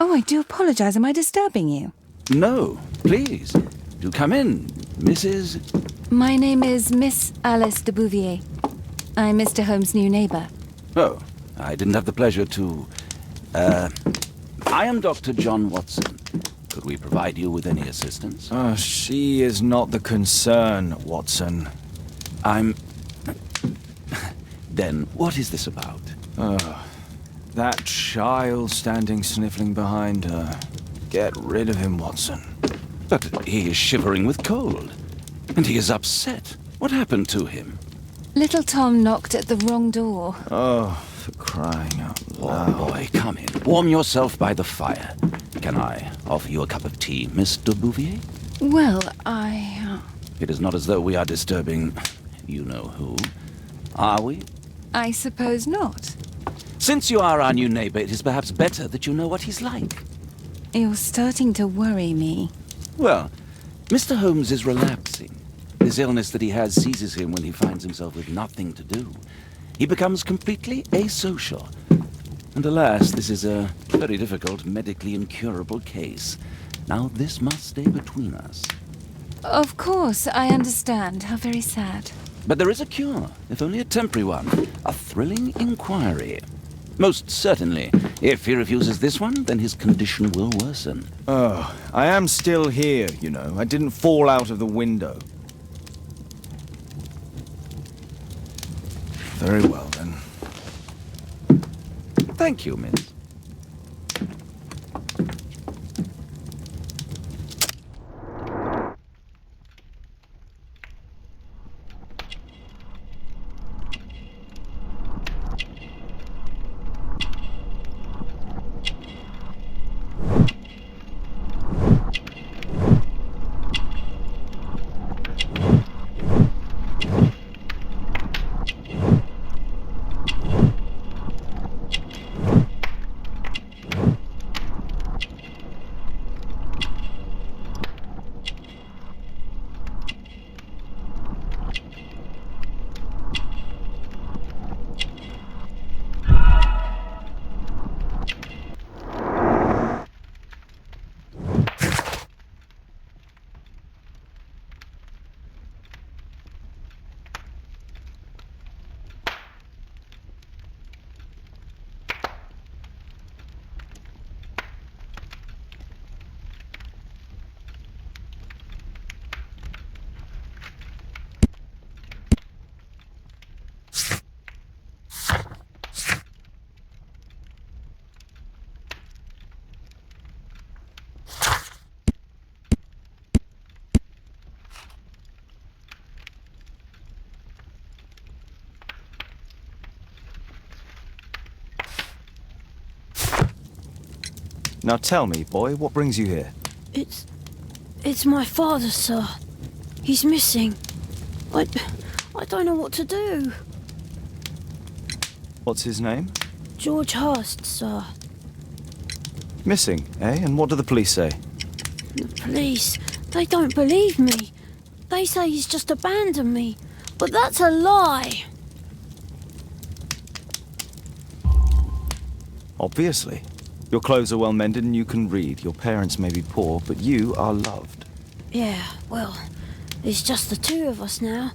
Oh, I do apologize. Am I disturbing you? No, please. Do come in, Mrs. My name is Miss Alice de Bouvier. I'm Mr. Holmes' new neighbor. Oh, I didn't have the pleasure to... I am Dr. John Watson. Could we provide you with any assistance? She is not the concern, Watson. I'm... Then, what is this about? That child standing sniffling behind her. Get rid of him, Watson. But he is shivering with cold. And he is upset. What happened to him? Little Tom knocked at the wrong door. Oh, for crying out loud. Oh, boy, come in. Warm yourself by the fire. Can I offer you a cup of tea, Miss de Bouvier? Well, It is not as though we are disturbing you-know-who, are we? I suppose not. Since you are our new neighbor, it is perhaps better that you know what he's like. You're starting to worry me. Well, Mr. Holmes is relapsing. This illness that he has seizes him when he finds himself with nothing to do. He becomes completely asocial. And alas, this is a very difficult, medically incurable case. Now, this must stay between us. Of course, I understand. How very sad. But there is a cure, if only a temporary one. A thrilling inquiry. Most certainly. If he refuses this one, then his condition will worsen. Oh, I am still here, you know. I didn't fall out of the window. Very well, then. Thank you, Miss. Now tell me, boy, what brings you here? It's my father, sir. He's missing. I don't know what to do. What's his name? George Hurst, sir. Missing, eh? And what do the police say? The police, they don't believe me. They say he's just abandoned me. But that's a lie. Obviously. Your clothes are well mended and you can read. Your parents may be poor, but you are loved. Yeah, well, it's just the two of us now.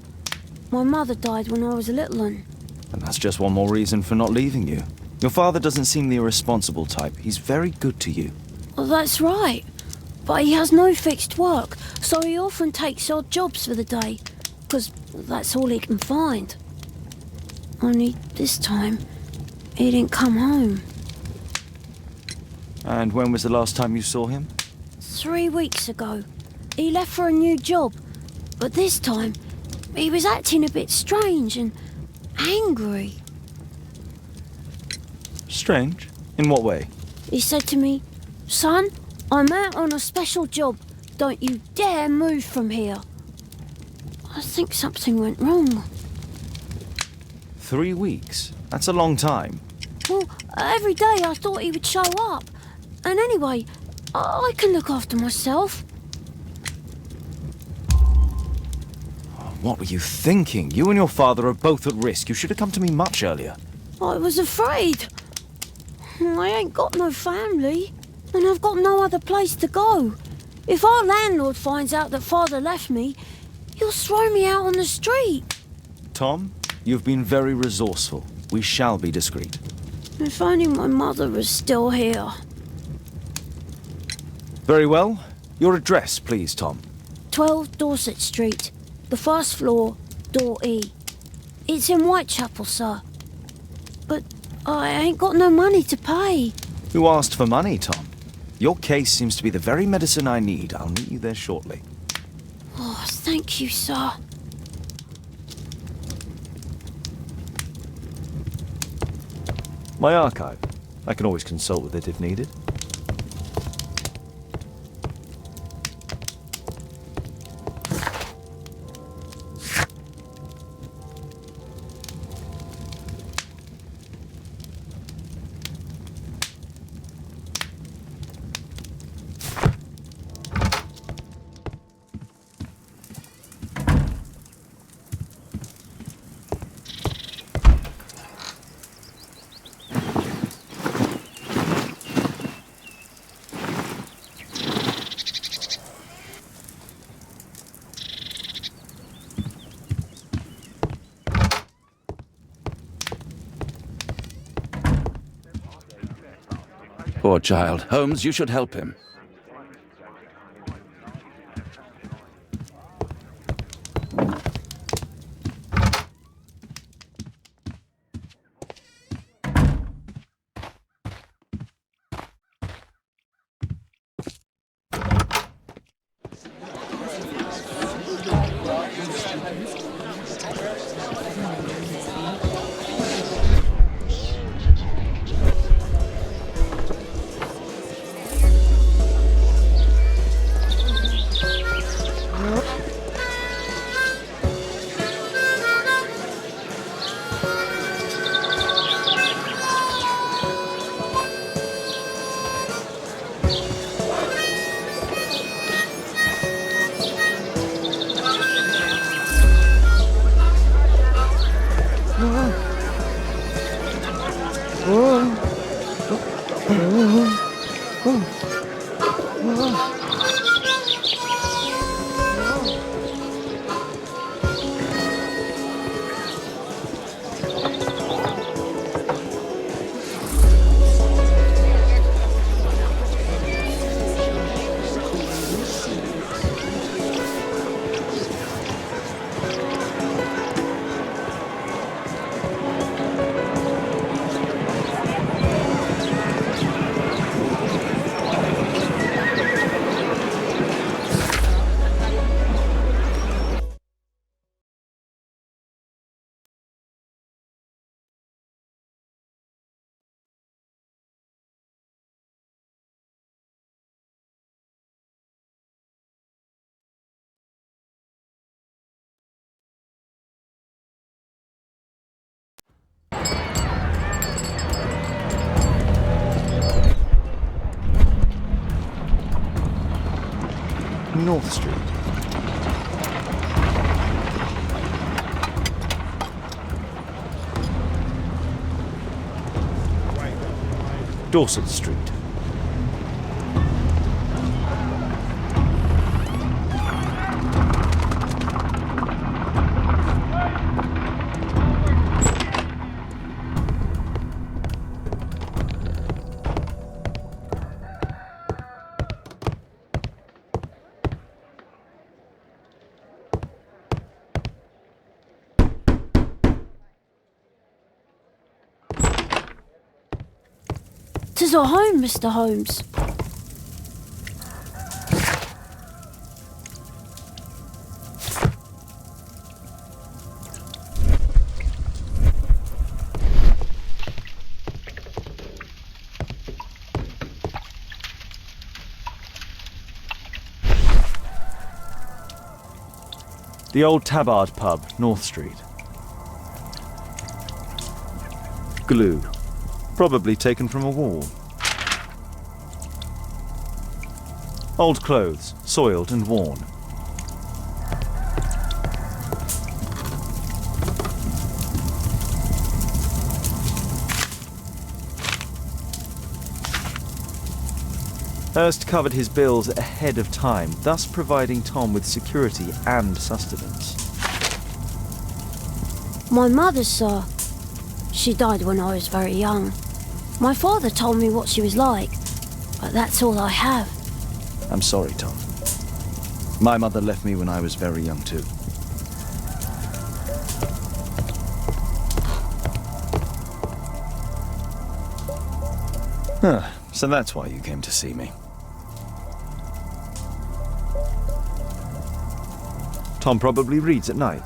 My mother died when I was a little one. And that's just one more reason for not leaving you. Your father doesn't seem the irresponsible type. He's very good to you. Well, that's right. But he has no fixed work, so he often takes odd jobs for the day, because that's all he can find. Only this time, he didn't come home. And when was the last time you saw him? 3 weeks ago. He left for a new job, but this time, he was acting a bit strange and angry. Strange? In what way? He said to me, "Son, I'm out on a special job. Don't you dare move from here." I think something went wrong. 3 weeks? That's a long time. Well, every day I thought he would show up. And anyway, I can look after myself. What were you thinking? You and your father are both at risk. You should have come to me much earlier. I was afraid. I ain't got no family. And I've got no other place to go. If our landlord finds out that Father left me, he'll throw me out on the street. Tom, you've been very resourceful. We shall be discreet. If only my mother was still here. Very well. Your address, please, Tom. 12 Dorset Street, the first floor, door E. It's in Whitechapel, sir. But I ain't got no money to pay. Who asked for money, Tom? Your case seems to be the very medicine I need. I'll meet you there shortly. Oh, thank you, sir. My archive. I can always consult with it if needed. Poor child. Holmes, you should help him. North Street. Dorset Street. Tis our home, Mr. Holmes. The old Tabard pub, North Street. Glue. Probably taken from a wall. Old clothes, soiled and worn. Hurst covered his bills ahead of time, thus providing Tom with security and sustenance. My mother, sir. She died when I was very young. My father told me what she was like, but that's all I have. I'm sorry, Tom. My mother left me when I was very young too. Huh, so that's why you came to see me. Tom probably reads at night.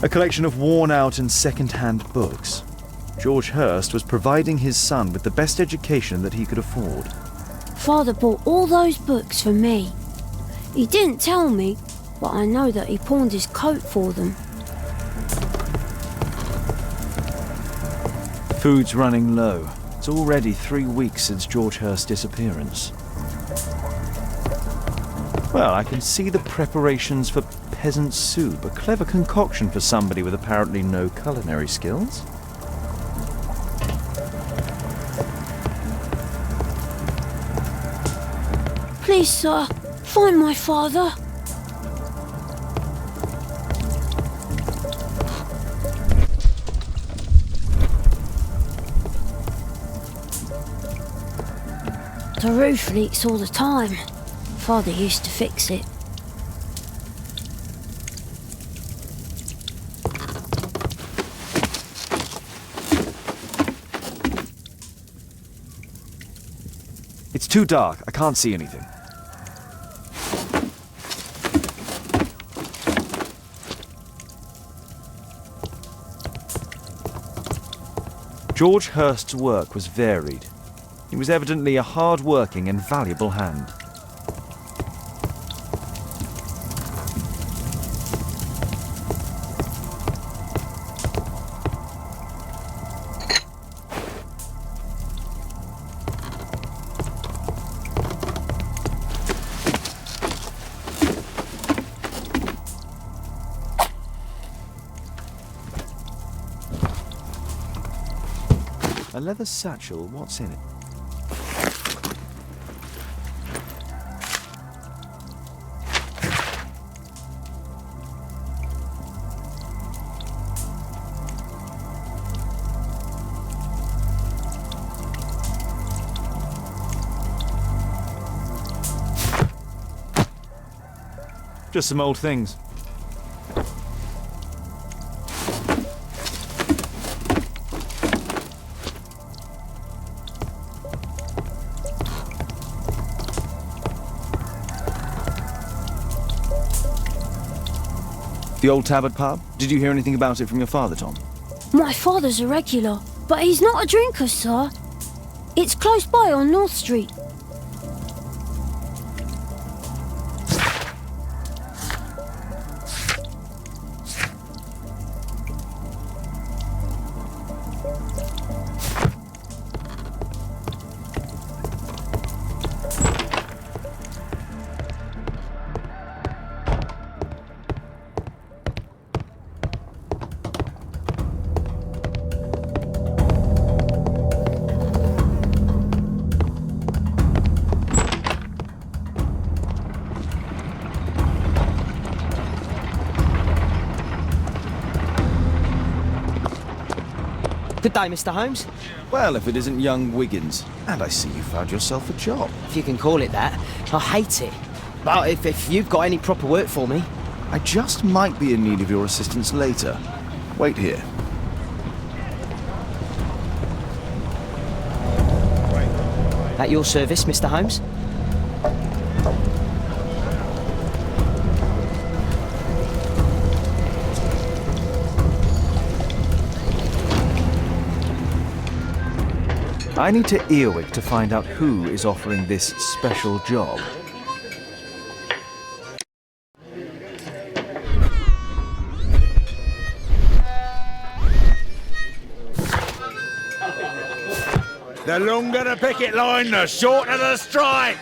A collection of worn-out and second-hand books. George Hurst was providing his son with the best education that he could afford. Father bought all those books for me. He didn't tell me, but I know that he pawned his coat for them. Food's running low. It's already 3 weeks since George Hurst's disappearance. Well, I can see the preparations for peasant soup, a clever concoction for somebody with apparently no culinary skills. Please, sir, find my father. The roof leaks all the time. Father used to fix it. It's too dark. I can't see anything. George Hurst's work was varied. He was evidently a hard-working and valuable hand. A leather satchel, what's in it? Just some old things. The old Tabard pub? Did you hear anything about it from your father, Tom? My father's a regular, but he's not a drinker, sir. It's close by on North Street. Good day, Mr. Holmes. Well, if it isn't young Wiggins. And I see you found yourself a job. If you can call it that. I hate it. But if you've got any proper work for me... I just might be in need of your assistance later. Wait here. At your service, Mr. Holmes. I need to Earwig to find out who is offering this special job. The longer the picket line, the shorter the strike.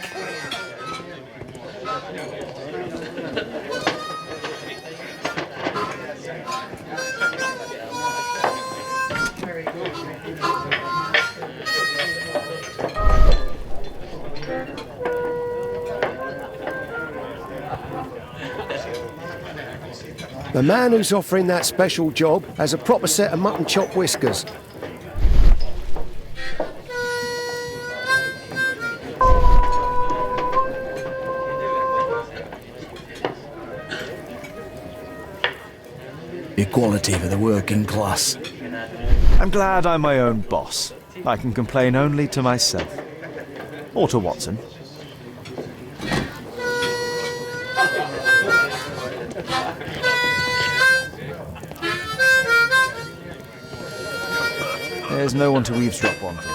The man who's offering that special job has a proper set of mutton chop whiskers. Equality for the working class. I'm glad I'm my own boss. I can complain only to myself. Or to Watson. There's no one to eavesdrop on for me.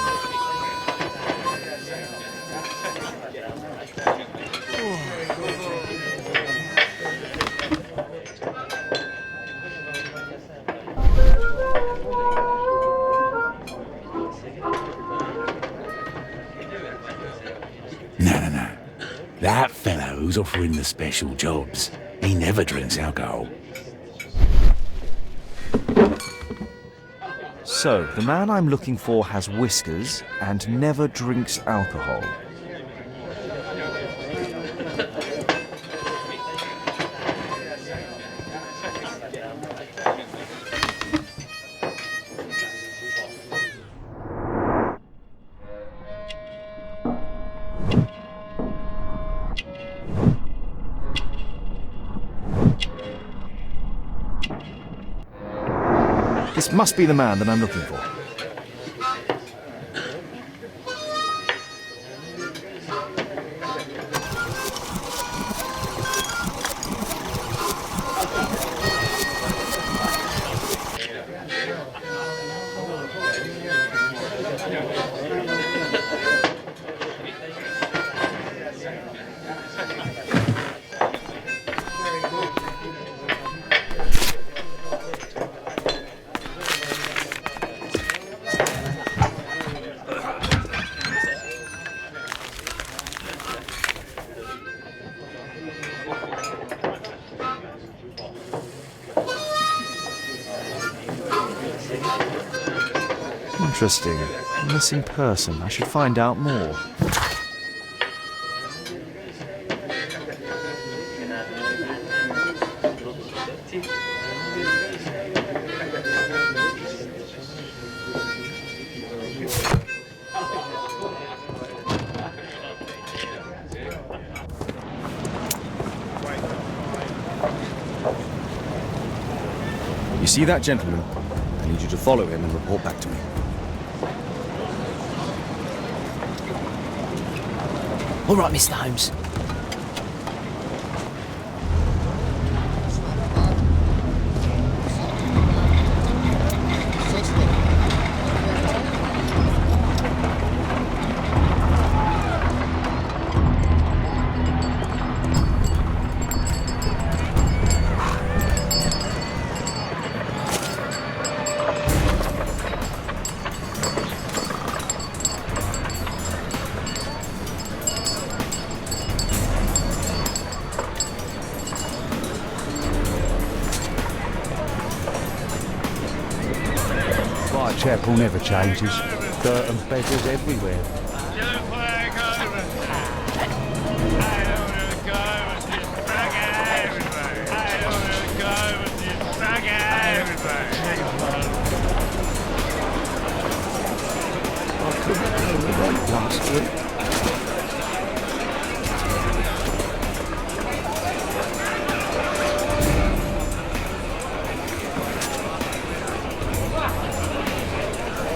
No. That fellow who's offering the special jobs, he never drinks alcohol. So, the man I'm looking for has whiskers and never drinks alcohol. This must be the man that I'm looking for. Interesting. A missing person. I should find out more. You see that gentleman? I need you to follow him and report back to me. All right, Mr. Holmes. Chapel never changes. Dirt and beggars everywhere.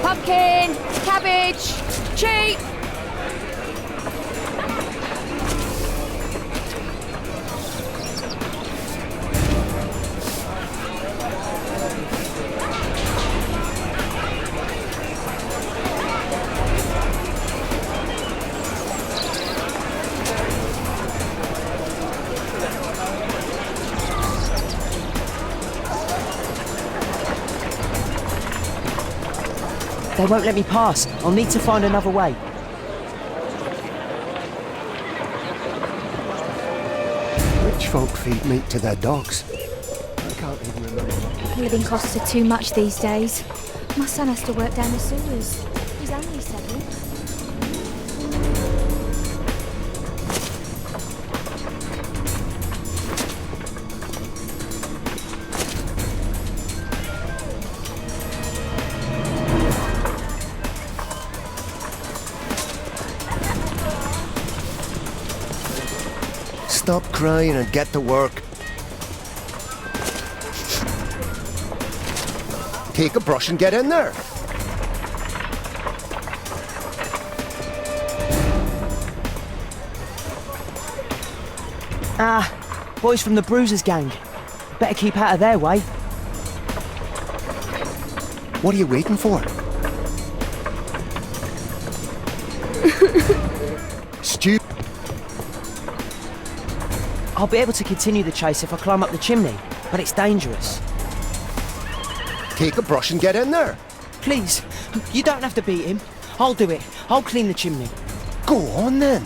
Pumpkin! Cabbage! Cheap! They won't let me pass. I'll need to find another way. Rich folk feed meat to their dogs. I can't even remember. Living costs are too much these days. My son has to work down the sewers. He's only 7. stop crying and get to work. Take a brush and get in there. Ah, boys from the Bruisers gang. Better keep out of their way. What are you waiting for? Stu. I'll be able to continue the chase if I climb up the chimney, but it's dangerous. Take a brush and get in there. Please, you don't have to beat him. I'll do it. I'll clean the chimney. Go on then.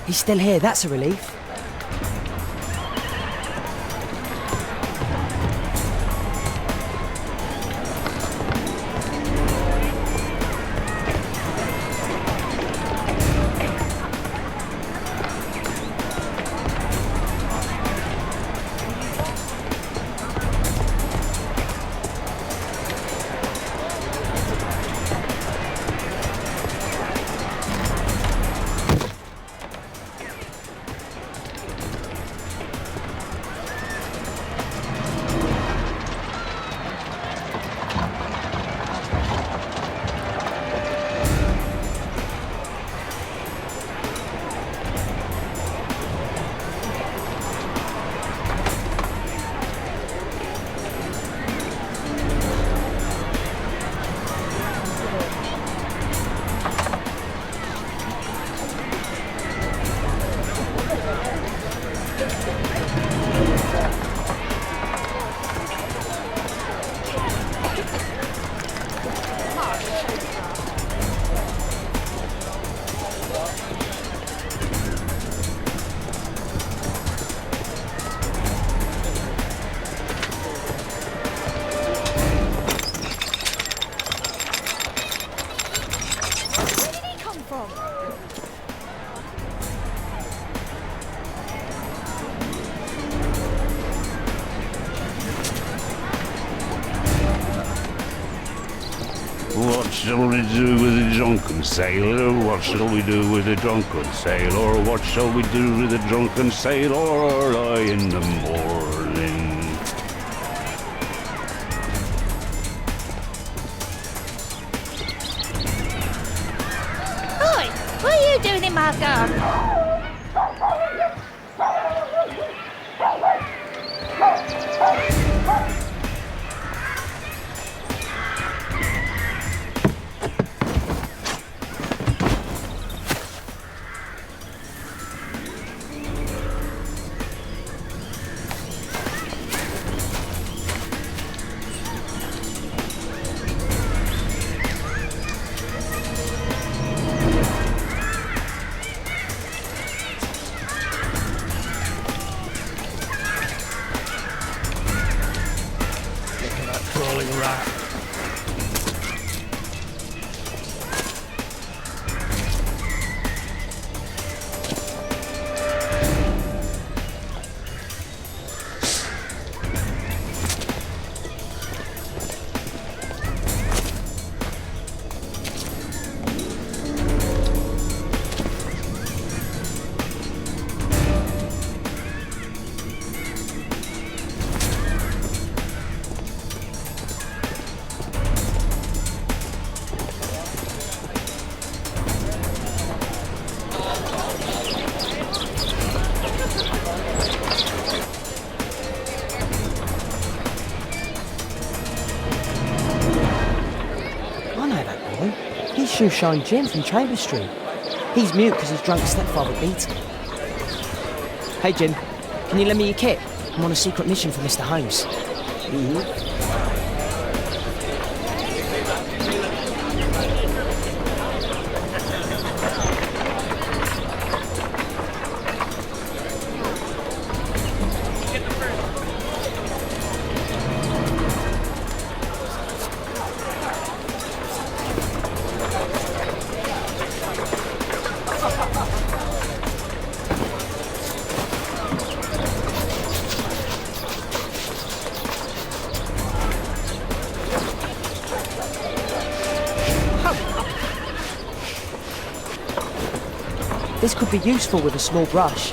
He's still here, that's a relief. What shall we do with a drunken sailor? What shall we do with a drunken sailor? What shall we do with a drunken sailor early in the morning? Oi! What are you doing in my garden? shoeshine Jim from Chambers Street. He's mute because his drunk stepfather beat him. Hey Jim, can you lend me your kit? I'm on a secret mission for Mr. Holmes. This could be useful with a small brush.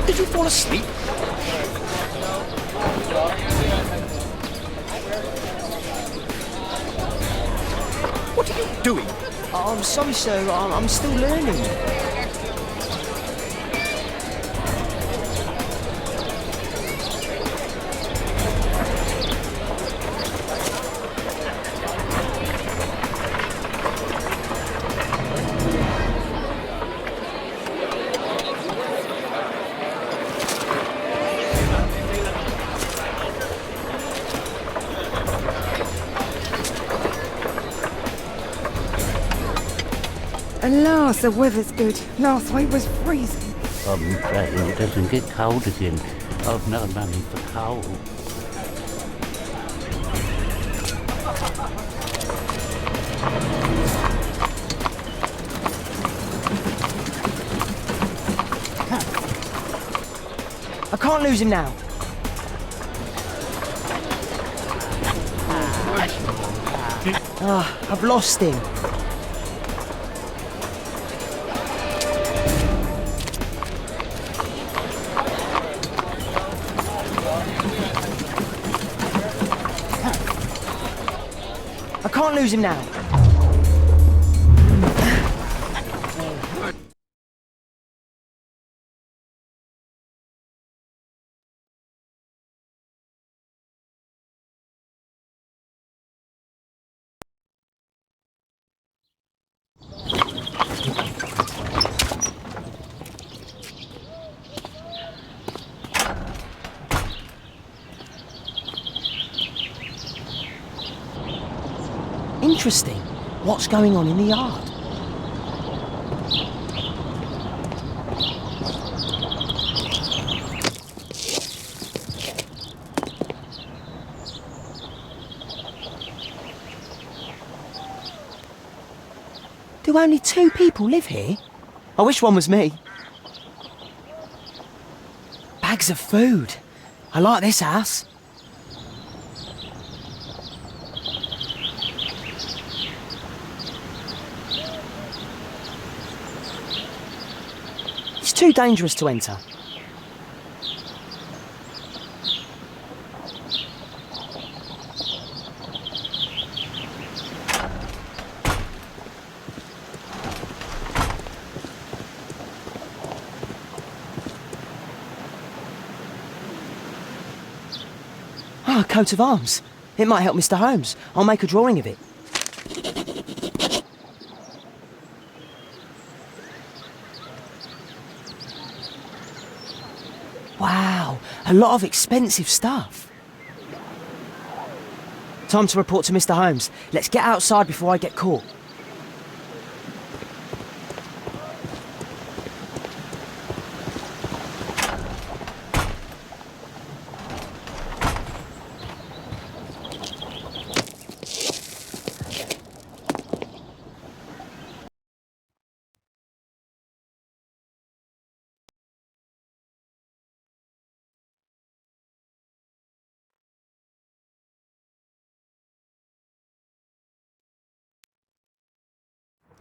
Did you fall asleep? What are you doing? Oh, I'm sorry, sir. I'm still learning. Alas, the weather's good. Last week was freezing. I'm praying it doesn't get cold again. I've no money for coal. I can't lose him now. I've lost him. I can't lose him now. Interesting. What's going on in the yard? Do only 2 people live here? I wish one was me. Bags of food. I like this house. It's too dangerous to enter. Ah, a coat of arms. It might help Mr. Holmes. I'll make a drawing of it. Wow, a lot of expensive stuff. Time to report to Mr. Holmes. Let's get outside before I get caught.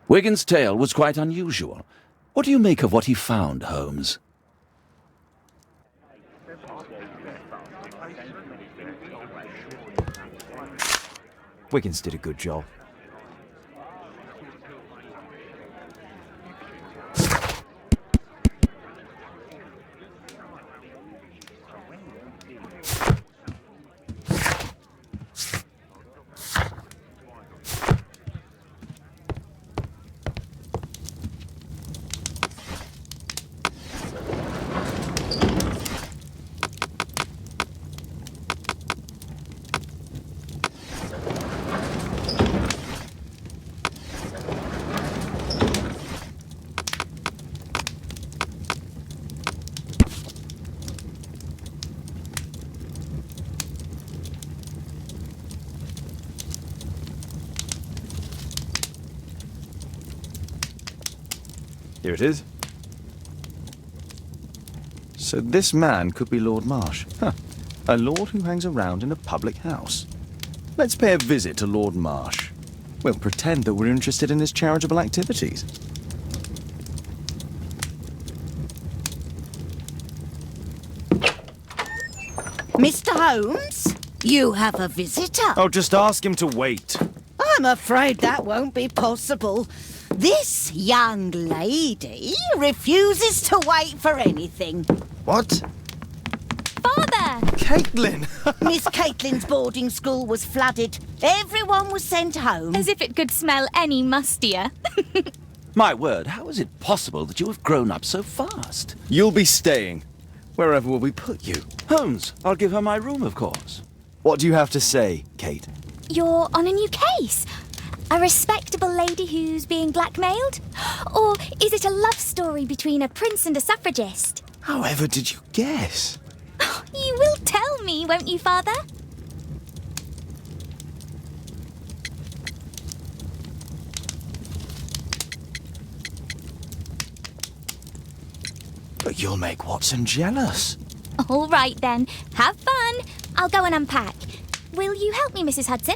Wigan's tale was quite unusual. What do you make of what he found, Holmes? Wiggins did a good job. Here it is. So this man could be Lord Marsh. Huh. A lord who hangs around in a public house. Let's pay a visit to Lord Marsh. We'll pretend that we're interested in his charitable activities. Mr. Holmes, you have a visitor. Oh, just ask him to wait. I'm afraid that won't be possible. This young lady refuses to wait for anything. What? Father! Caitlin! Miss Caitlin's boarding school was flooded. Everyone was sent home. As if it could smell any mustier. My word, how is it possible that you have grown up so fast? You'll be staying. Wherever will we put you? Holmes, I'll give her my room, of course. What do you have to say, Kate? You're on a new case. A respectable lady who's being blackmailed? Or is it a love story between a prince and a suffragist? However did you guess? You will tell me, won't you, Father? But you'll make Watson jealous. All right, then. Have fun. I'll go and unpack. Will you help me, Mrs. Hudson?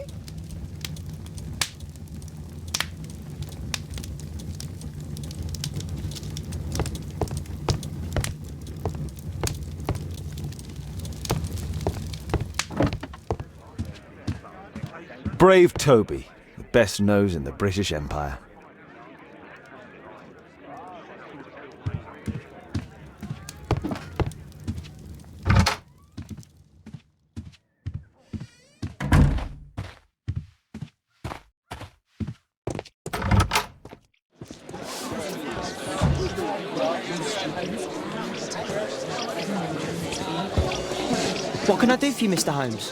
Brave Toby, the best nose in the British Empire. What can I do for you, Mr. Holmes?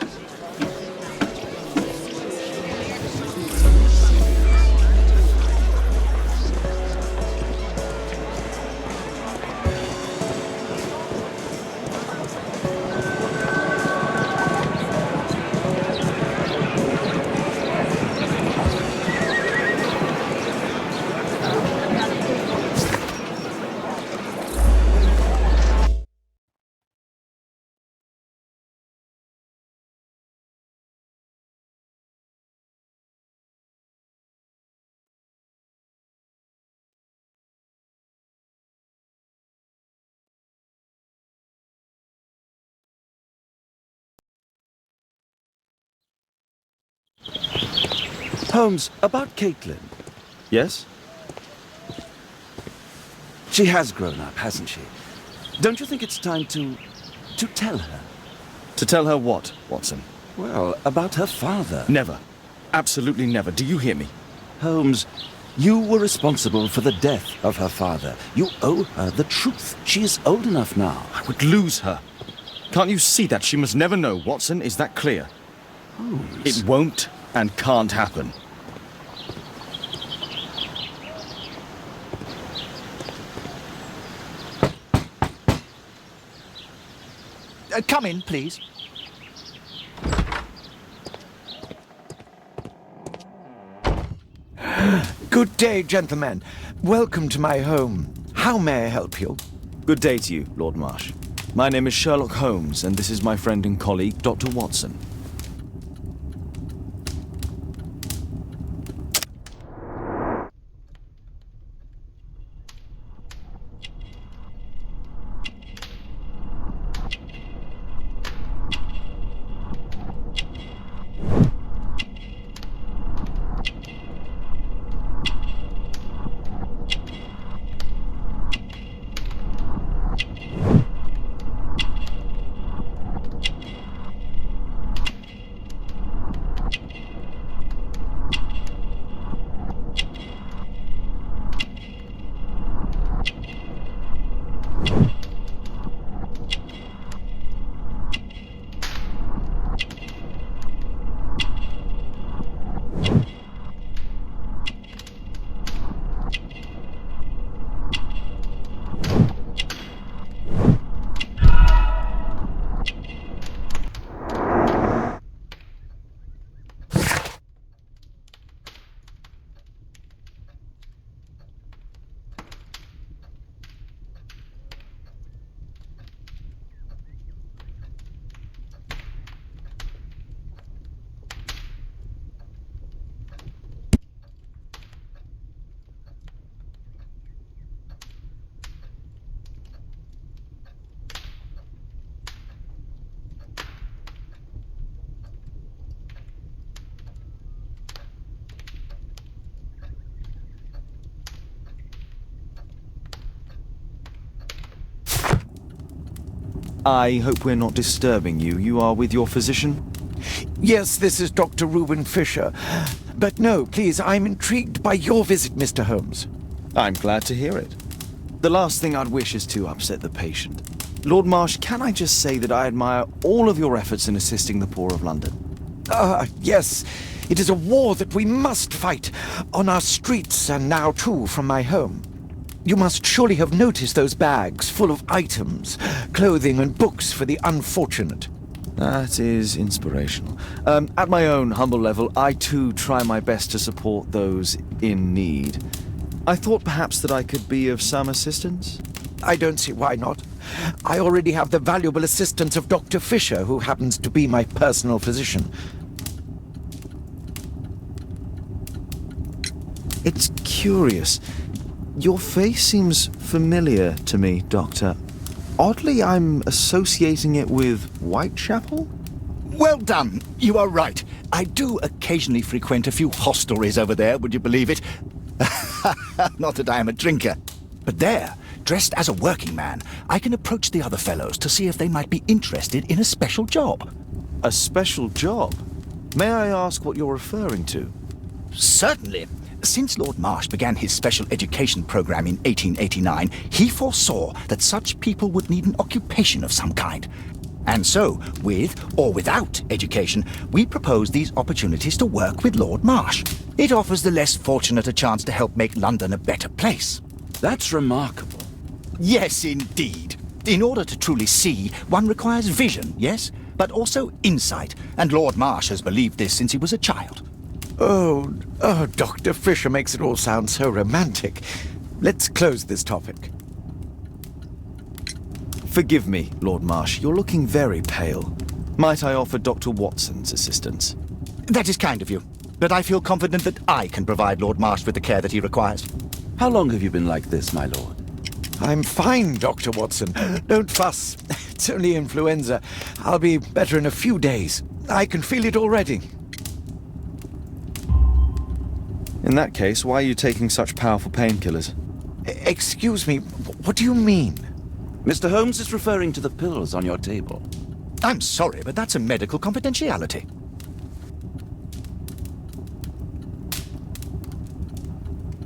Holmes, about Caitlin. Yes? She has grown up, hasn't she? Don't you think it's time to tell her? To tell her what, Watson? Well, about her father. Never. Absolutely never. Do you hear me? Holmes, you were responsible for the death of her father. You owe her the truth. She is old enough now. I would lose her. Can't you see that? She must never know, Watson. Is that clear? Holmes. It won't and can't happen. Come in, please. Good day, gentlemen. Welcome to my home. How may I help you? Good day to you, Lord Marsh. My name is Sherlock Holmes, and this is my friend and colleague, Dr. Watson. I hope we're not disturbing you. You are with your physician? Yes, this is Dr. Reuben Fisher. But no, please, I'm intrigued by your visit, Mr. Holmes. I'm glad to hear it. The last thing I'd wish is to upset the patient. Lord Marsh, can I just say that I admire all of your efforts in assisting the poor of London? Yes. It is a war that we must fight, on our streets and now too from my home. You must surely have noticed those bags full of items, clothing and books for the unfortunate. That is inspirational. At my own humble level, I too try my best to support those in need. I thought perhaps that I could be of some assistance? I don't see why not. I already have the valuable assistance of Dr. Fisher, who happens to be my personal physician. It's curious. Your face seems familiar to me, Doctor. Oddly, I'm associating it with Whitechapel? Well done. You are right. I do occasionally frequent a few hostelries over there, would you believe it? Not that I am a drinker. But there, dressed as a working man, I can approach the other fellows to see if they might be interested in a special job. A special job? May I ask what you're referring to? Certainly. Since Lord Marsh began his special education program in 1889, he foresaw that such people would need an occupation of some kind. And so, with or without education, we propose these opportunities to work with Lord Marsh. It offers the less fortunate a chance to help make London a better place. That's remarkable. Yes, indeed. In order to truly see, one requires vision, yes? But also insight, and Lord Marsh has believed this since he was a child. Oh, Dr. Fisher makes it all sound so romantic. Let's close this topic. Forgive me, Lord Marsh. You're looking very pale. Might I offer Dr. Watson's assistance? That is kind of you, but I feel confident that I can provide Lord Marsh with the care that he requires. How long have you been like this, my lord? I'm fine, Dr. Watson. Don't fuss. It's only influenza. I'll be better in a few days. I can feel it already. In that case, why are you taking such powerful painkillers? Excuse me, what do you mean? Mr. Holmes is referring to the pills on your table. I'm sorry, but that's a medical confidentiality.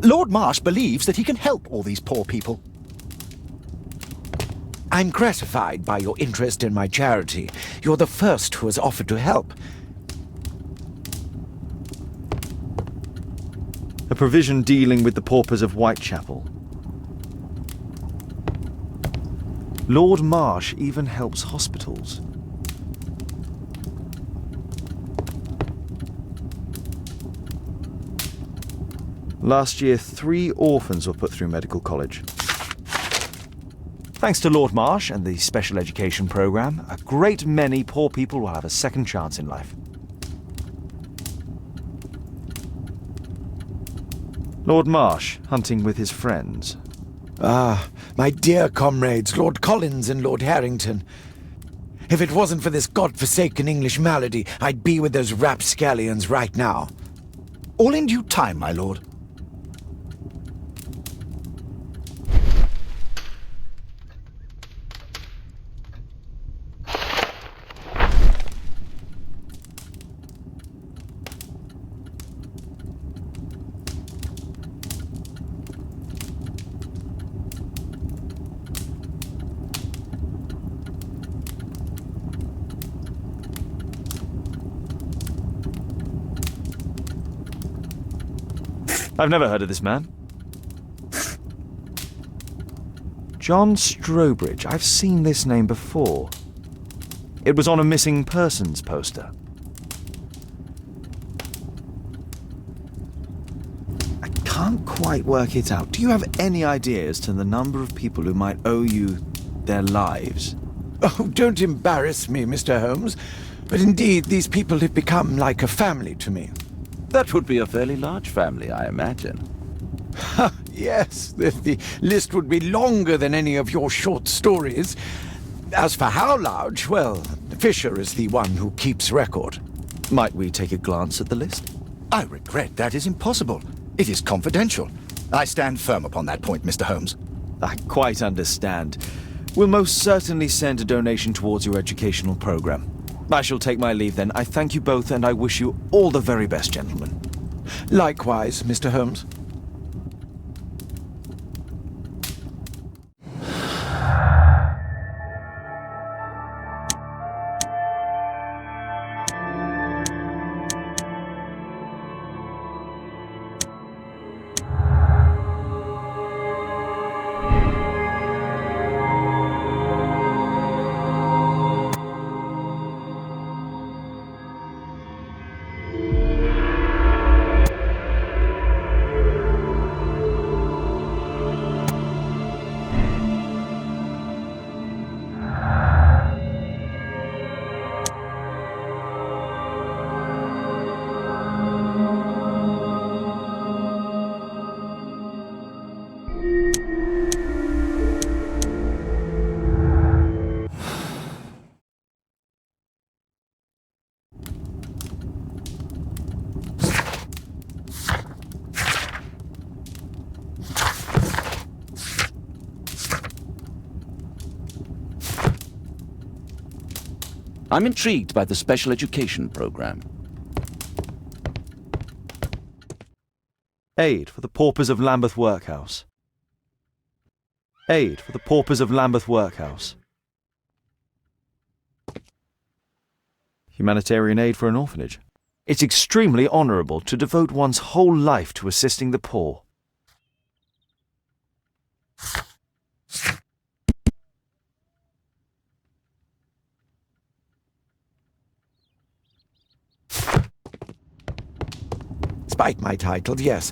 Lord Marsh believes that he can help all these poor people. I'm gratified by your interest in my charity. You're the first who has offered to help. A provision dealing with the paupers of Whitechapel. Lord Marsh even helps hospitals. Last year, 3 orphans were put through medical college. Thanks to Lord Marsh and the special education program, a great many poor people will have a second chance in life. Lord Marsh, hunting with his friends. Ah, my dear comrades, Lord Collins and Lord Harrington. If it wasn't for this godforsaken English malady, I'd be with those rapscallions right now. All in due time, my lord. I've never heard of this man. John Strobridge. I've seen this name before. It was on a missing persons poster. I can't quite work it out. Do you have any idea as to the number of people who might owe you their lives? Oh, don't embarrass me, Mr. Holmes. But indeed, these people have become like a family to me. That would be a fairly large family, I imagine. Yes, the list would be longer than any of your short stories. As for how large, well, Fisher is the one who keeps record. Might we take a glance at the list? I regret that is impossible. It is confidential. I stand firm upon that point, Mr. Holmes. I quite understand. We'll most certainly send a donation towards your educational program. I shall take my leave then. I thank you both and I wish you all the very best, gentlemen. Likewise, Mr. Holmes. I'm intrigued by the special education program. Aid for the paupers of Lambeth Workhouse. Aid for the paupers of Lambeth Workhouse. Humanitarian aid for an orphanage. It's extremely honourable to devote one's whole life to assisting the poor. Despite my title, yes.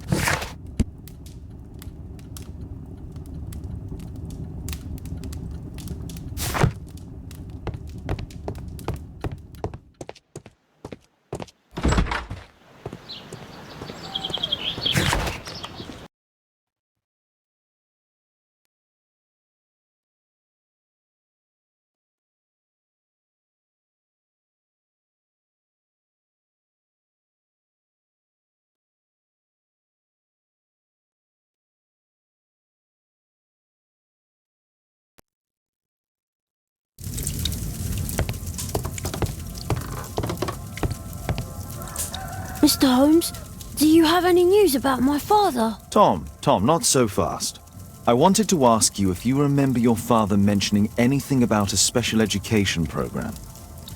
Mr. Holmes, do you have any news about my father? Tom, not so fast. I wanted to ask you if you remember your father mentioning anything about a special education program.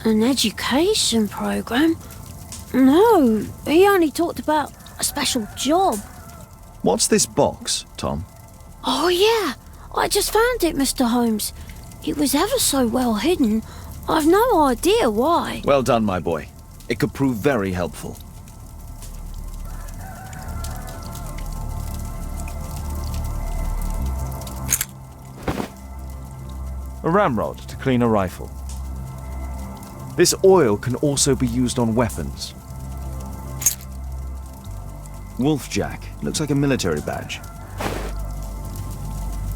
An education program? No, he only talked about a special job. What's this box, Tom? Oh yeah, I just found it, Mr. Holmes. It was ever so well hidden. I've no idea why. Well done, my boy. It could prove very helpful. A ramrod to clean a rifle. This oil can also be used on weapons. Wolfjack. Looks like a military badge.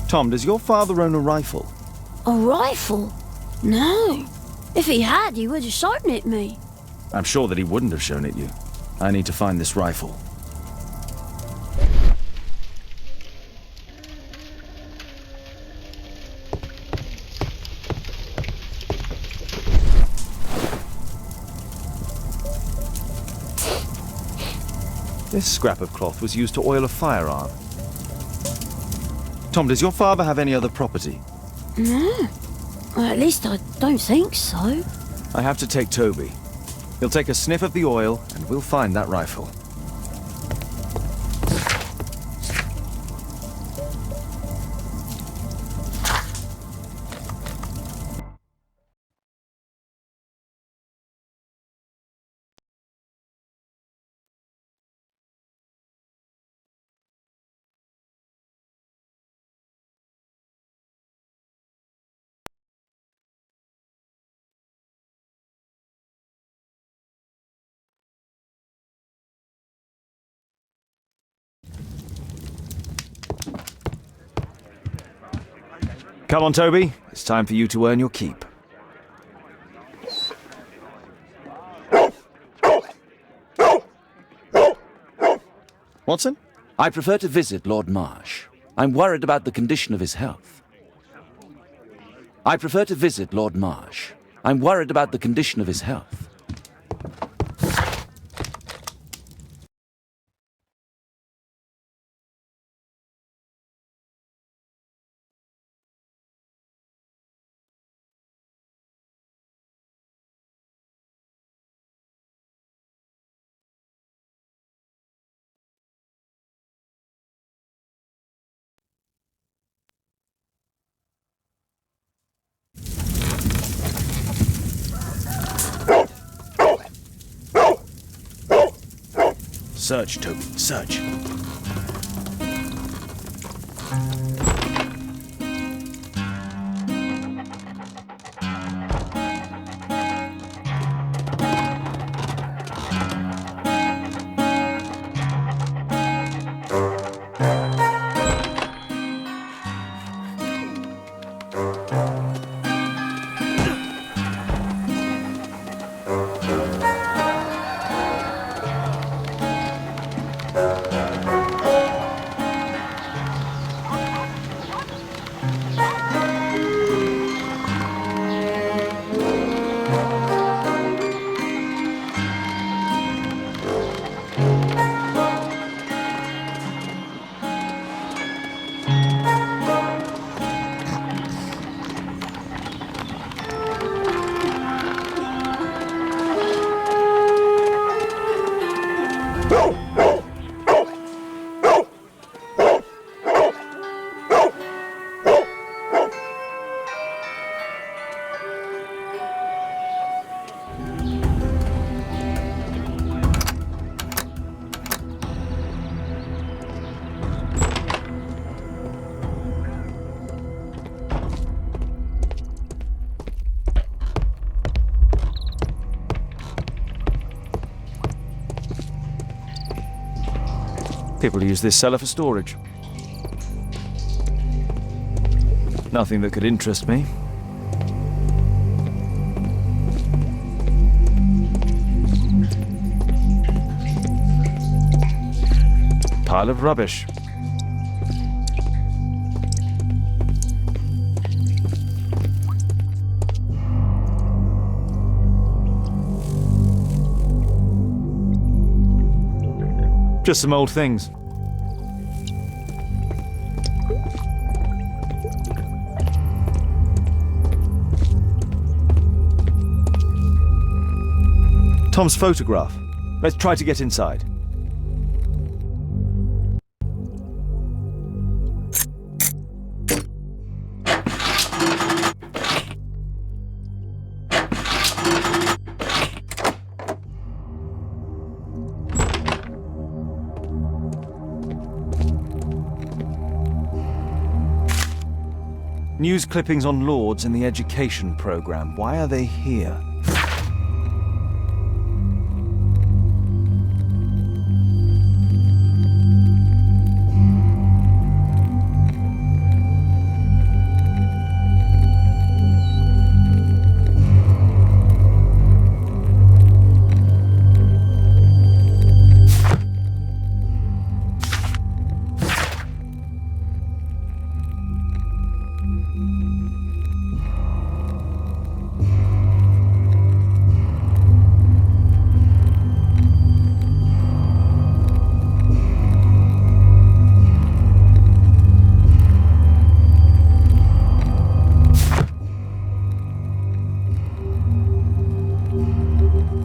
Tom, does your father own a rifle? A rifle? No. If he had, he would have shown it me. I'm sure that he wouldn't have shown it you. I need to find this rifle. This scrap of cloth was used to oil a firearm. Tom, does your father have any other property? No. Well, at least I don't think so. I have to take Toby. He'll take a sniff of the oil, and we'll find that rifle. Come on, Toby. It's time for you to earn your keep. Watson? I prefer to visit Lord Marsh. I'm worried about the condition of his health. I prefer to visit Lord Marsh. I'm worried about the condition of his health. Search, Toby, search. People use this cellar for storage. Nothing that could interest me. Pile of rubbish. Just some old things. Tom's photograph. Let's try to get inside. News clippings on Lords in the education program. Why are they here?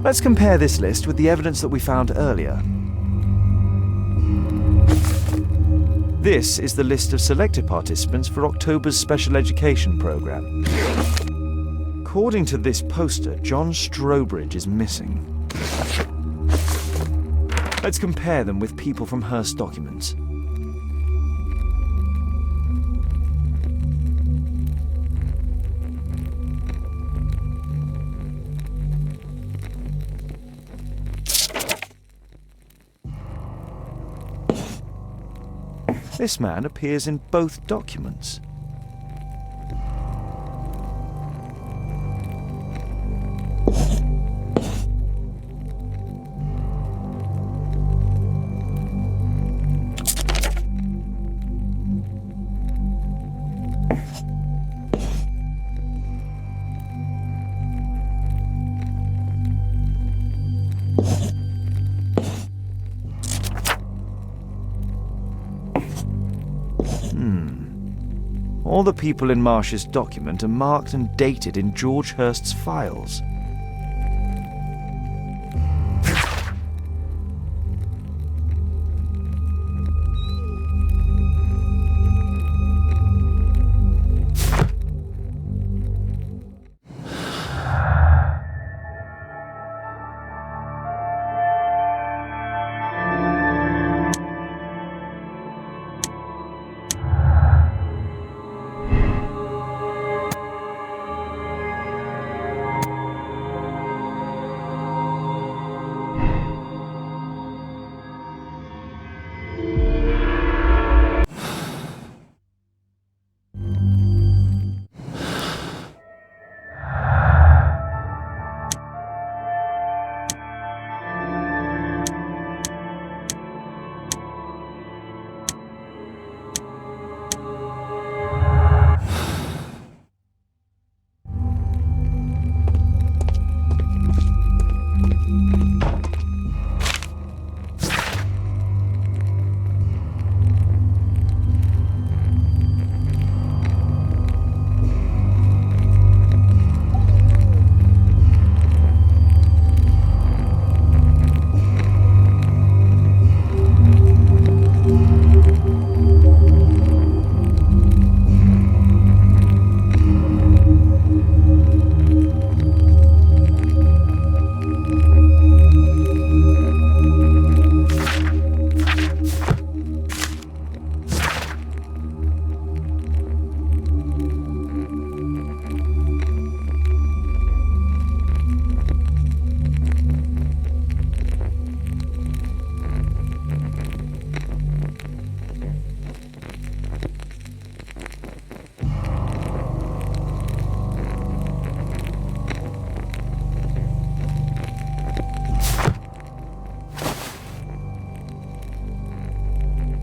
Let's compare this list with the evidence that we found earlier. This is the list of selected participants for October's special education program. According to this poster, John Strobridge is missing. Let's compare them with people from Hearst documents. This man appears in both documents. All the people in Marsh's document are marked and dated in George Hurst's files.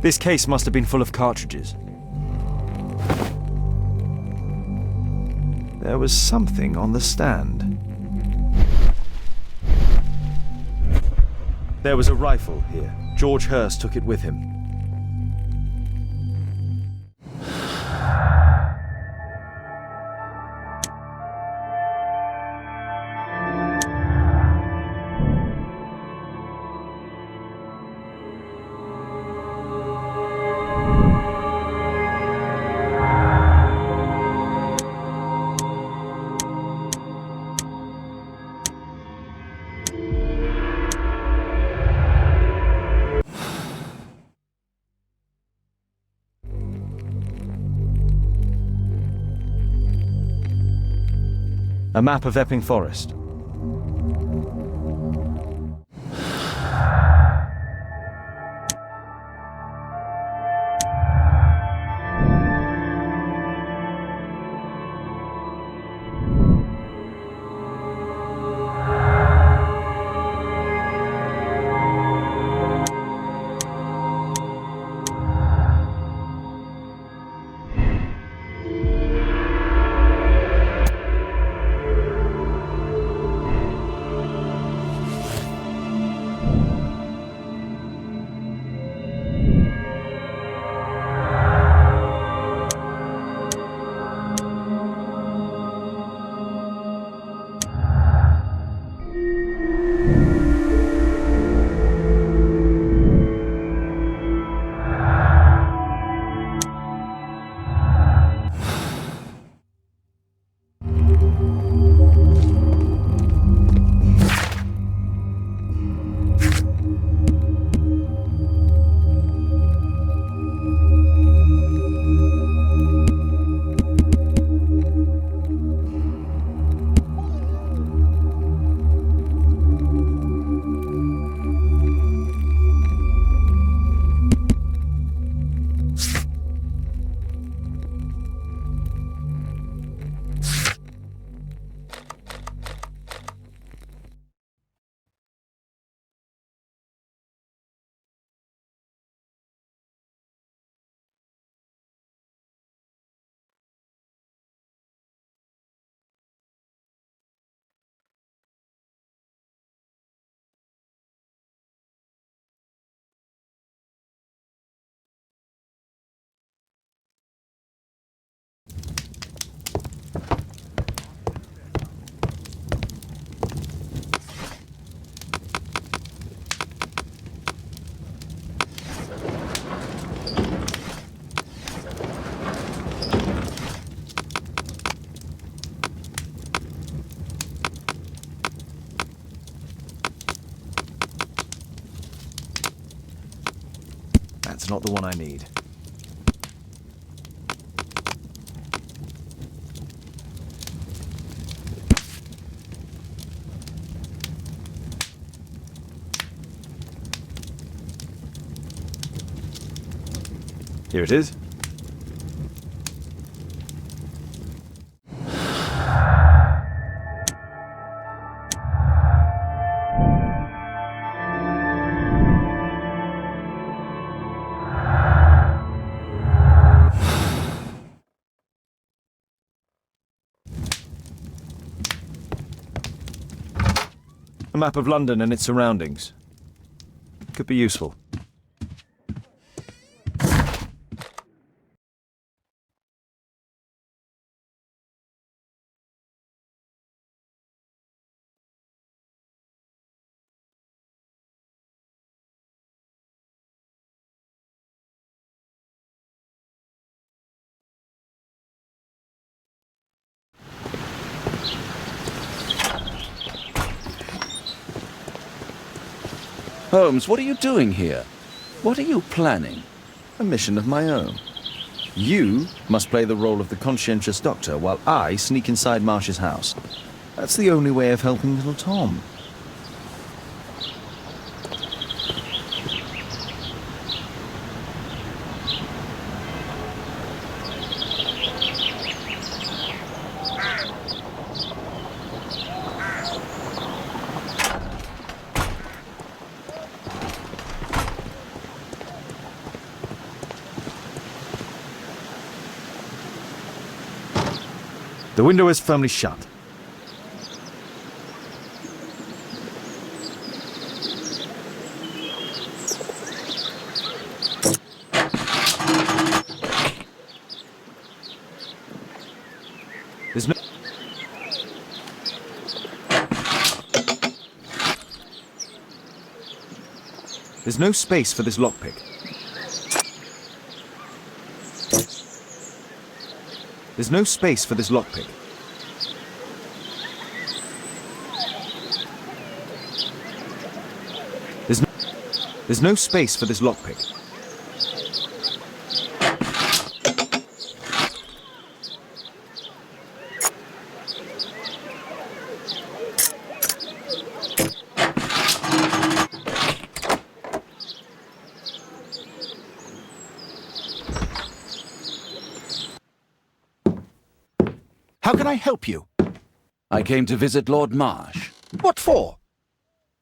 This case must have been full of cartridges. There was something on the stand. There was a rifle here. George Hurst took it with him. A map of Epping Forest. That's not the one I need. Here it is. A map of London and its surroundings. Could be useful. Holmes, what are you doing here? What are you planning? A mission of my own. You must play the role of the conscientious doctor while I sneak inside Marsh's house. That's the only way of helping little Tom. The window is firmly shut. There's no space for this lockpick. There's no space for this lockpick. There's no space for this lockpick. How can I help you? I came to visit Lord Marsh. What for?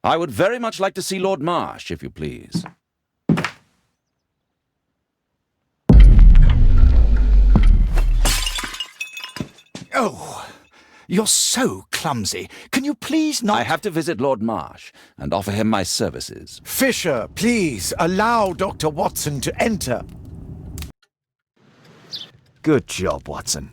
I would very much like to see Lord Marsh, if you please. Oh, you're so clumsy. Can you please not— I have to visit Lord Marsh and offer him my services. Fisher, please, allow Dr. Watson to enter. Good job, Watson.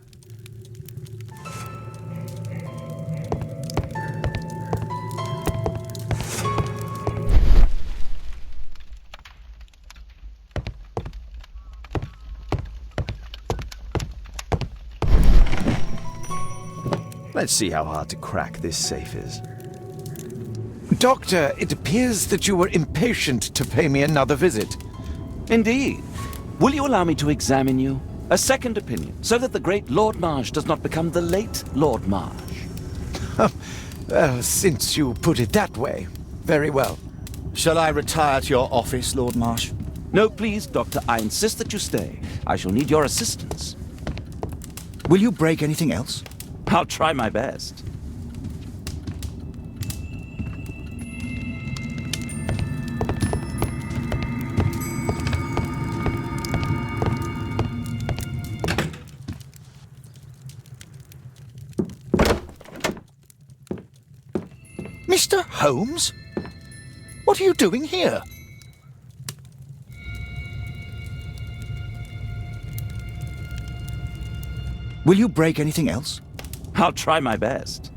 Let's see how hard to crack this safe is. Doctor, it appears that you were impatient to pay me another visit. Indeed. Will you allow me to examine you? A second opinion, so that the great Lord Marsh does not become the late Lord Marsh. Well, since you put it that way, very well. Shall I retire to your office, Lord Marsh? No, please, Doctor. I insist that you stay. I shall need your assistance. Will you break anything else? I'll try my best. Mr. Holmes? What are you doing here? Will you break anything else? I'll try my best.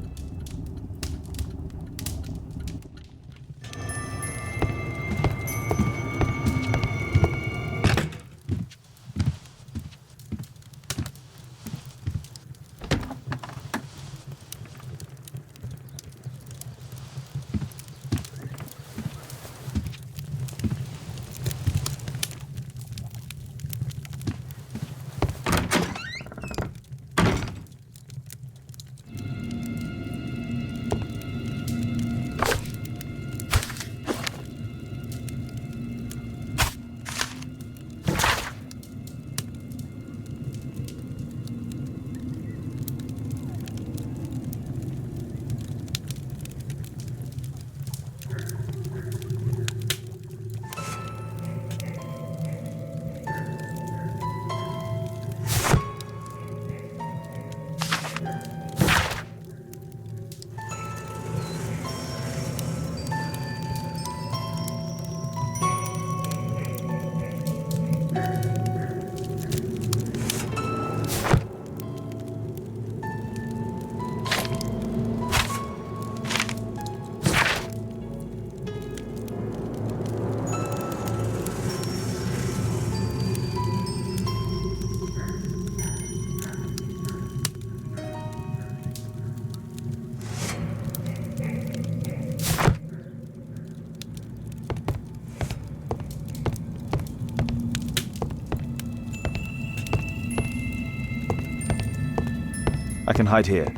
I can hide here.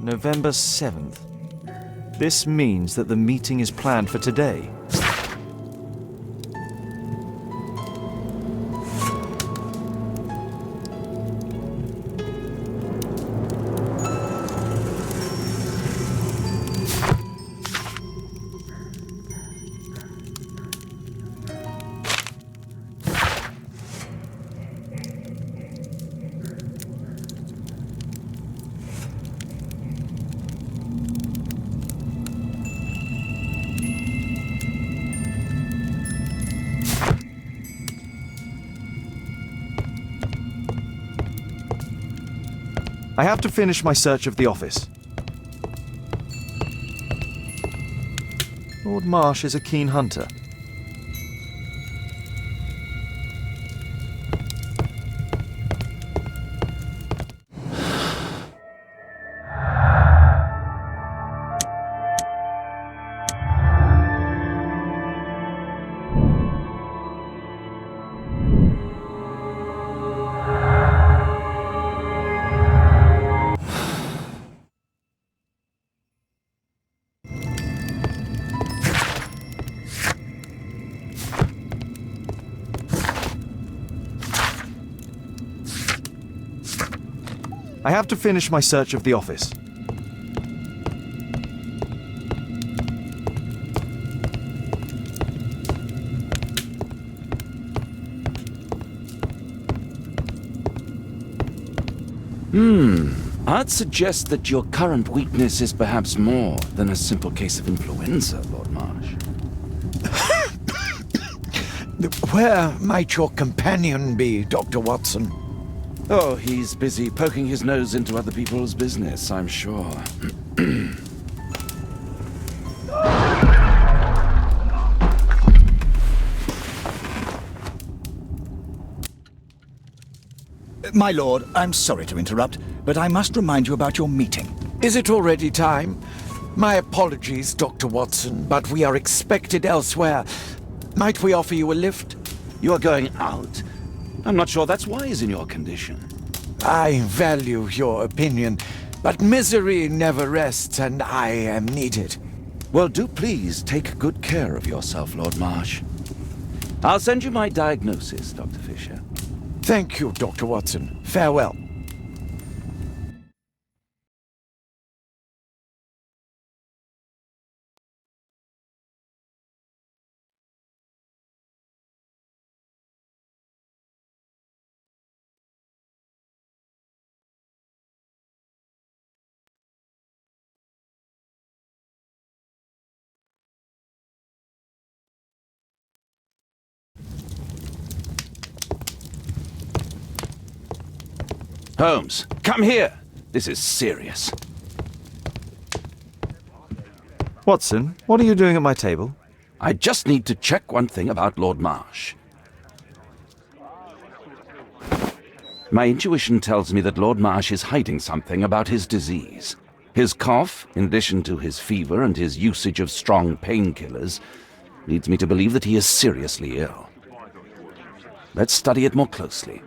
November 7th. This means that the meeting is planned for today. I have to finish my search of the office. Lord Marsh is a keen hunter. I have to finish my search of the office. I'd suggest that your current weakness is perhaps more than a simple case of influenza, Lord Marsh. Where might your companion be, Dr. Watson? Oh, he's busy poking his nose into other people's business, I'm sure. My lord, I'm sorry to interrupt, but I must remind you about your meeting. Is it already time? My apologies, Dr. Watson, but we are expected elsewhere. Might we offer you a lift? You are going out? I'm not sure that's wise in your condition. I value your opinion, but misery never rests, and I am needed. Well, do please take good care of yourself, Lord Marsh. I'll send you my diagnosis, Dr. Fisher. Thank you, Dr. Watson. Farewell. Holmes, come here. This is serious. Watson, what are you doing at my table? I just need to check one thing about Lord Marsh. My intuition tells me that Lord Marsh is hiding something about his disease. His cough, in addition to his fever and his usage of strong painkillers, leads me to believe that he is seriously ill. Let's study it more closely.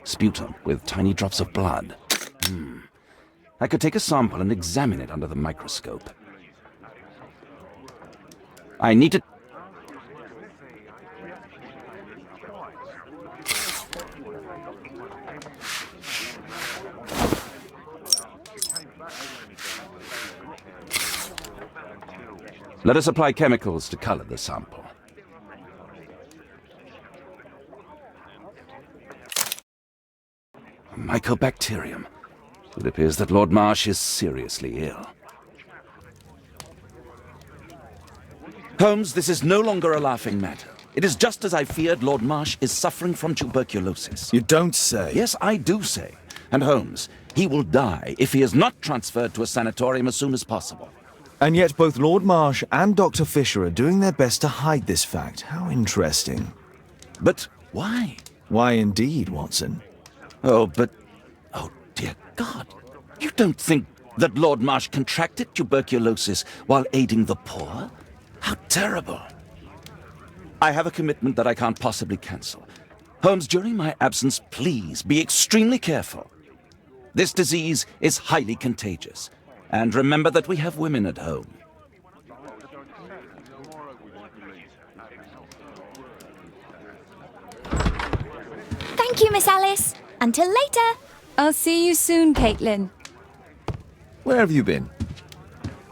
Sputum with tiny drops of blood. I could take a sample and examine it under the microscope. I need to... Let us apply chemicals to color the sample. Mycobacterium. It appears that Lord Marsh is seriously ill. Holmes, this is no longer a laughing matter. It is just as I feared. Lord Marsh is suffering from tuberculosis. You don't say. Yes, I do say. And Holmes, he will die if he is not transferred to a sanatorium as soon as possible. And yet both Lord Marsh and Dr. Fisher are doing their best to hide this fact. How interesting. But why? Why indeed, Watson? Oh, but... Oh, dear God. You don't think that Lord Marsh contracted tuberculosis while aiding the poor? How terrible. I have a commitment that I can't possibly cancel. Holmes, during my absence, please be extremely careful. This disease is highly contagious. And remember that we have women at home. Thank you, Miss Alice. Until later. I'll see you soon, Caitlin. Where have you been?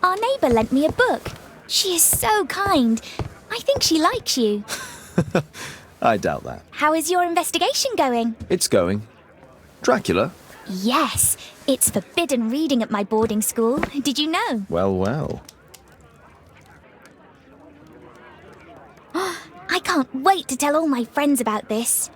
Our neighbour lent me a book. She is so kind. I think she likes you. I doubt that. How is your investigation going? It's going. Dracula? Yes, it's forbidden reading at my boarding school. Did you know? Well, well. I can't wait to tell all my friends about this.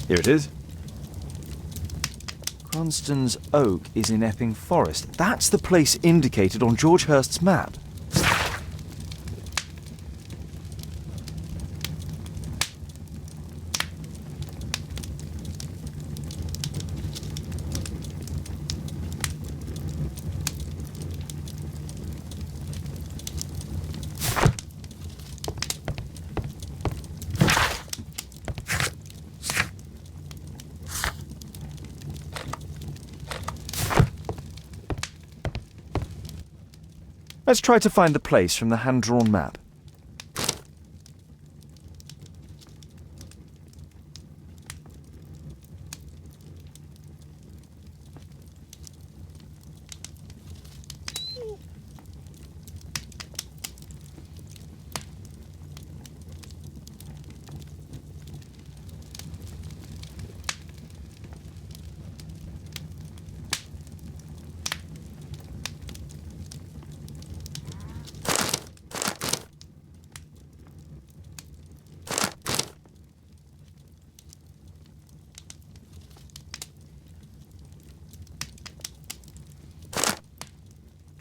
Here it is. Cranston's Oak is in Epping Forest. That's the place indicated on George Hurst's map. Let's try to find the place from the hand-drawn map.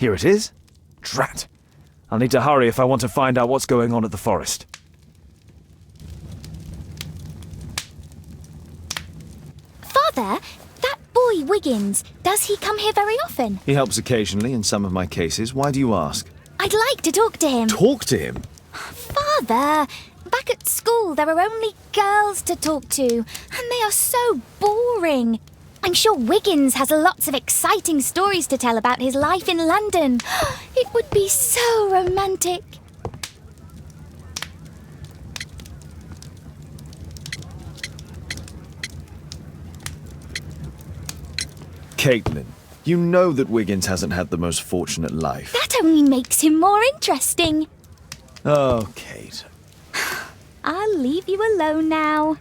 Here it is. Drat. I'll need to hurry if I want to find out what's going on at the forest. Father, that boy Wiggins, does he come here very often? He helps occasionally in some of my cases. Why do you ask? I'd like to talk to him. Talk to him? Father, back at school there are only girls to talk to, and they are so boring. I'm sure Wiggins has lots of exciting stories to tell about his life in London. It would be so romantic. Caitlin, you know that Wiggins hasn't had the most fortunate life. That only makes him more interesting. Oh, Kate. I'll leave you alone now.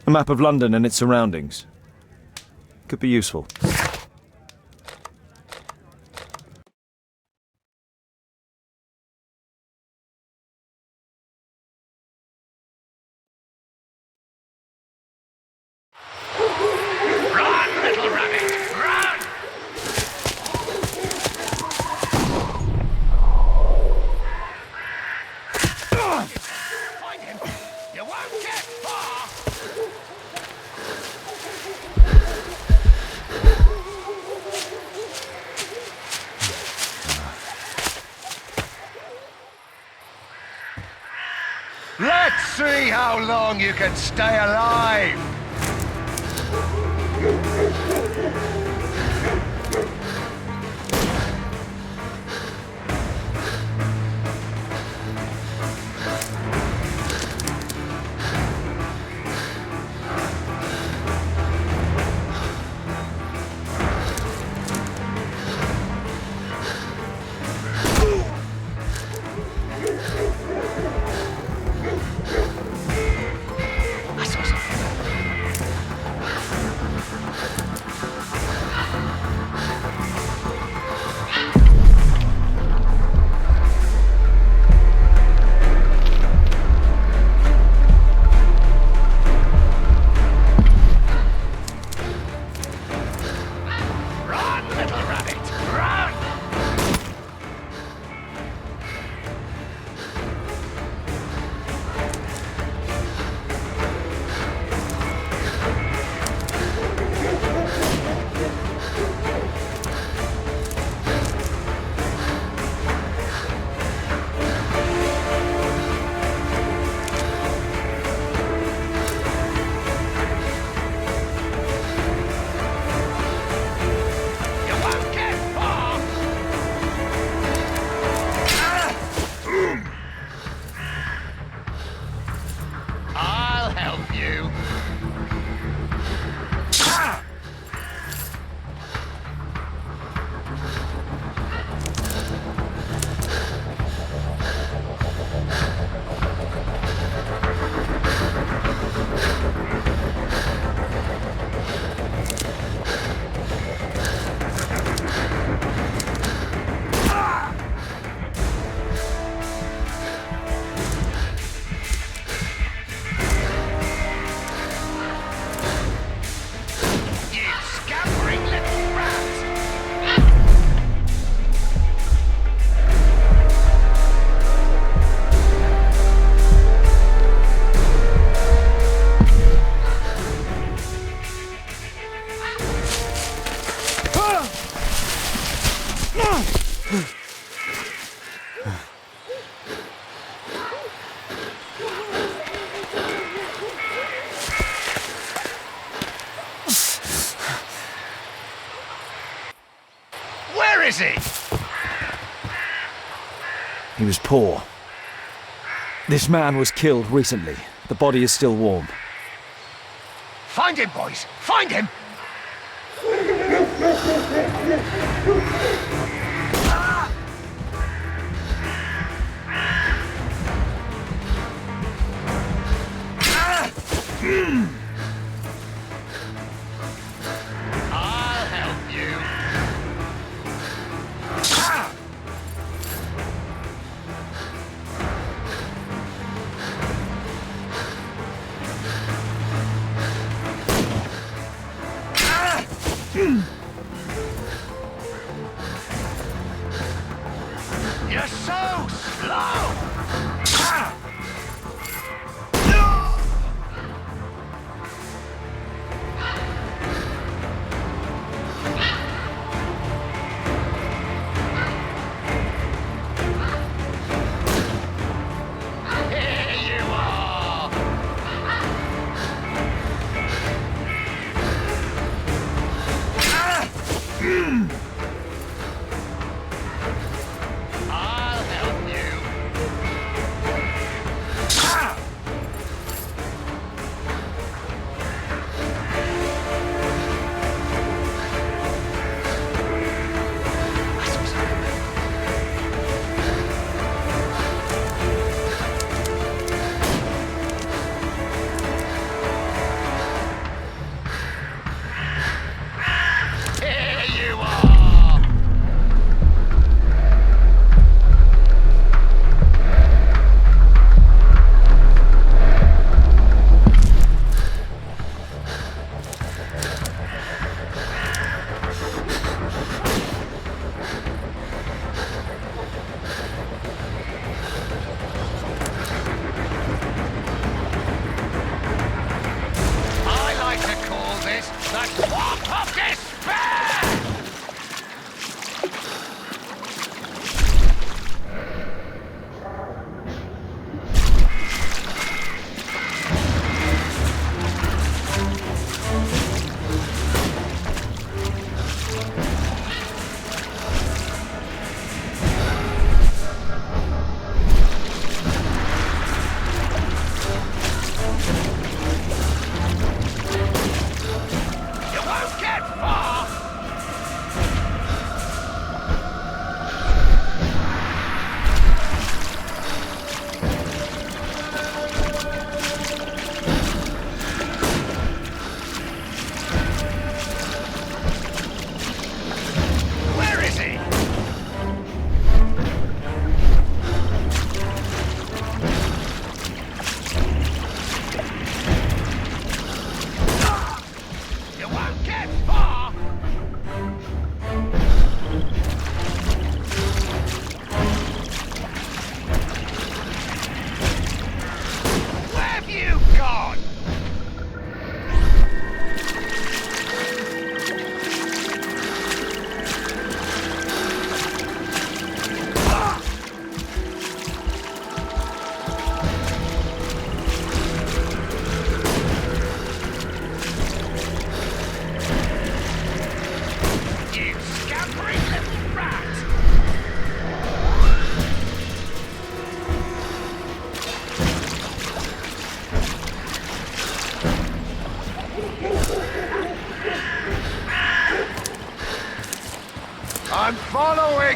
A map of London and its surroundings. Could be useful. Run, little rabbit, run! Find him! You won't get far! Let's see how long you can stay alive! Where is he? He was poor. This man was killed recently. The body is still warm. Find him, boys! Find him! I'll help you. You're so slow!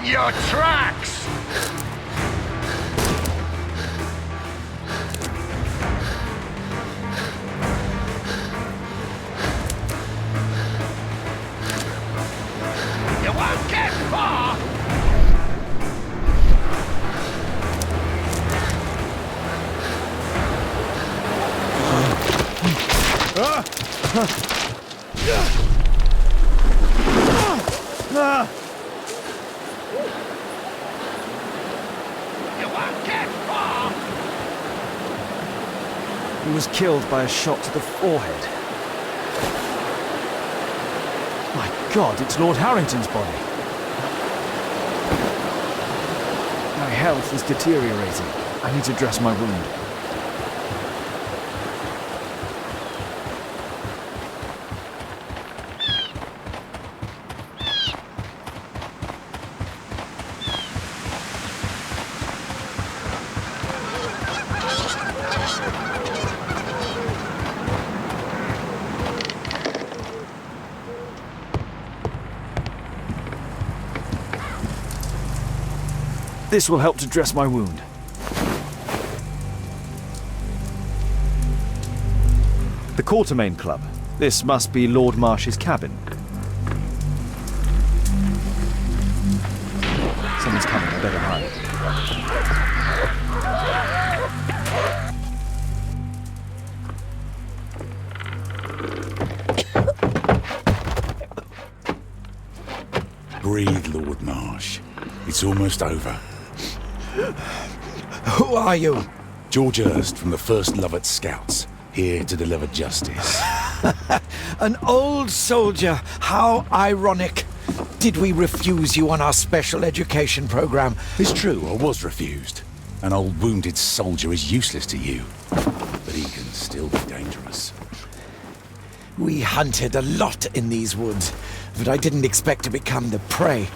your tracks! You won't get far! He was killed by a shot to the forehead. My God, it's Lord Harrington's body. My health is deteriorating. I need to dress my wound. This will help to dress my wound. The Quartermain Club. This must be Lord Marsh's cabin. Someone's coming, I better hide. Breathe, Lord Marsh. It's almost over. Who are you? George Hurst from the 1st Lovett Scouts, here to deliver justice. An old soldier. How ironic. Did we refuse you on our special education program? It's true, I was refused. An old wounded soldier is useless to you, but he can still be dangerous. We hunted a lot in these woods, but I didn't expect to become the prey.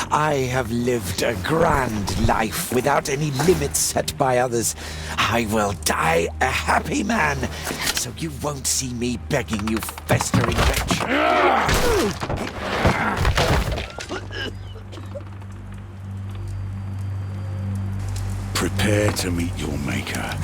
I have lived a grand life without any limits set by others. I will die a happy man, so you won't see me begging, you festering wretch. Prepare to meet your maker.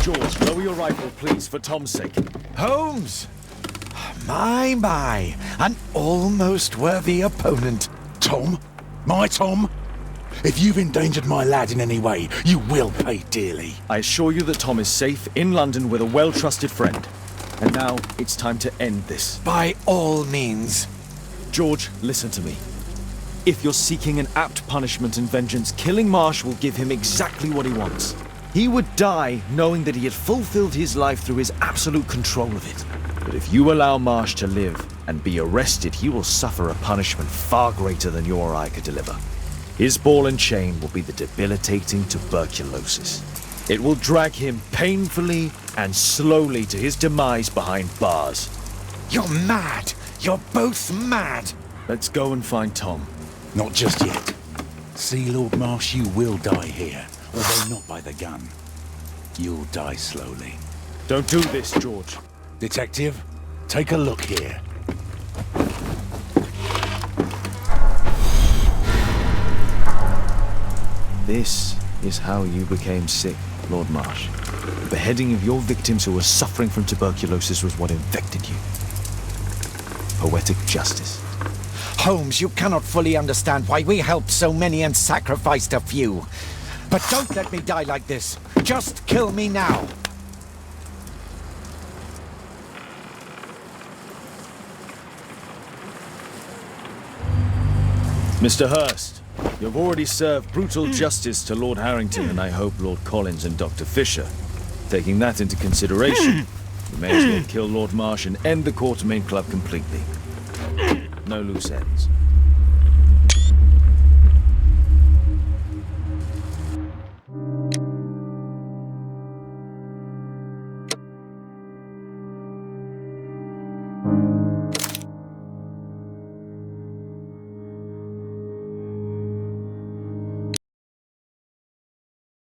George, lower your rifle, please, for Tom's sake. Holmes! My, an almost worthy opponent. Tom? My Tom? If you've endangered my lad in any way, you will pay dearly. I assure you that Tom is safe in London with a well-trusted friend. And now it's time to end this. By all means. George, listen to me. If you're seeking an apt punishment and vengeance, killing Marsh will give him exactly what he wants. He would die knowing that he had fulfilled his life through his absolute control of it. But if you allow Marsh to live and be arrested, he will suffer a punishment far greater than you or I could deliver. His ball and chain will be the debilitating tuberculosis. It will drag him painfully and slowly to his demise behind bars. You're mad! You're both mad! Let's go and find Tom. Not just yet. See, Lord Marsh, you will die here. Although not by the gun. You'll die slowly. Don't do this, George. Detective, take a look here. This is how you became sick, Lord Marsh. The beheading of your victims who were suffering from tuberculosis was what infected you. Poetic justice. Holmes, you cannot fully understand why we helped so many and sacrificed a few. But don't let me die like this. Just kill me now. Mr. Hurst, you've already served brutal justice to Lord Harrington and I hope Lord Collins and Dr. Fisher. Taking that into consideration, you may as well kill Lord Marsh and end the Quartermain Club completely. No loose ends.